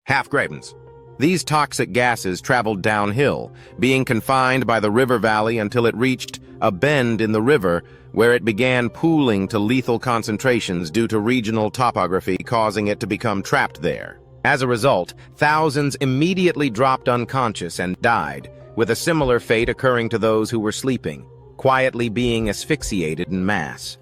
half-gravens. These toxic gases traveled downhill, being confined by the river valley until it reached a bend in the river where it began pooling to lethal concentrations due to regional topography causing it to become trapped there. As a result, thousands immediately dropped unconscious and died, with a similar fate occurring to those who were sleeping, quietly being asphyxiated en masse.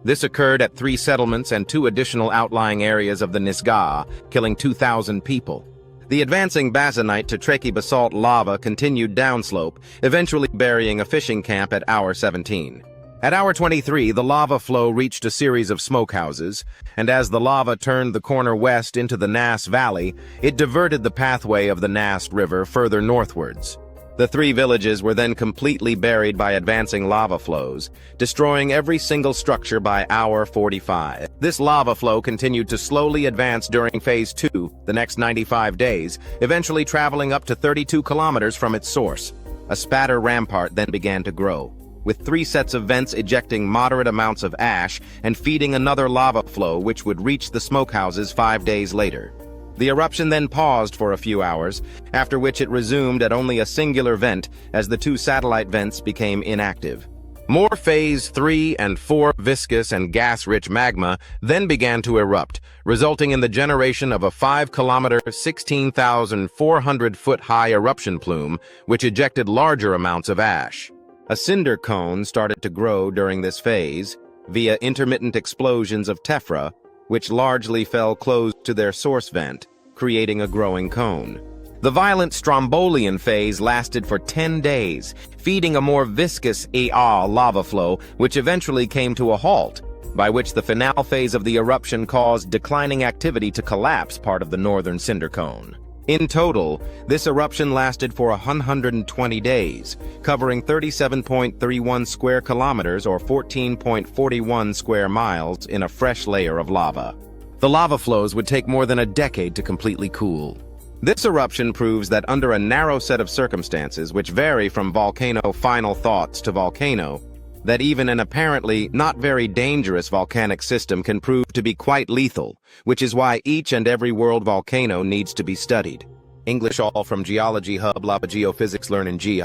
This occurred at 3 settlements and 2 additional outlying areas of the Nisga'a, killing 2,000 people. The advancing basanite to trachy basalt lava continued downslope, eventually burying a fishing camp at hour 17. At hour 23, the lava flow reached a series of smokehouses, and as the lava turned the corner west into the Nass Valley, it diverted the pathway of the Nass River further northwards. The 3 villages were then completely buried by advancing lava flows, destroying every single structure by hour 45. This lava flow continued to slowly advance during Phase 2, the next 95 days, eventually traveling up to 32 kilometers from its source. A spatter rampart then began to grow, with 3 sets of vents ejecting moderate amounts of ash and feeding another lava flow which would reach the smokehouses 5 days later. The eruption then paused for a few hours, after which it resumed at only a singular vent as the 2 satellite vents became inactive. More Phase 3 and 4 viscous and gas-rich magma then began to erupt, resulting in the generation of a 5-kilometer, 16,400-foot-high eruption plume, which ejected larger amounts of ash. A cinder cone started to grow during this phase, via intermittent explosions of tephra, which largely fell close to their source vent, creating a growing cone. The violent strombolian phase lasted for 10 days, feeding a more viscous lava flow, which eventually came to a halt, by which the finale phase of the eruption caused declining activity to collapse part of the northern cinder cone. In total, this eruption lasted for 120 days, covering 37.31 square kilometers or 14.41 square miles in a fresh layer of lava. The lava flows would take more than a decade to completely cool. This eruption proves that under a narrow set of circumstances which vary from volcano final thoughts to volcano, that even an apparently not very dangerous volcanic system can prove to be quite lethal, which is why each and every world volcano needs to be studied. English all from Geology Hub Lava Geophysics Learn in G.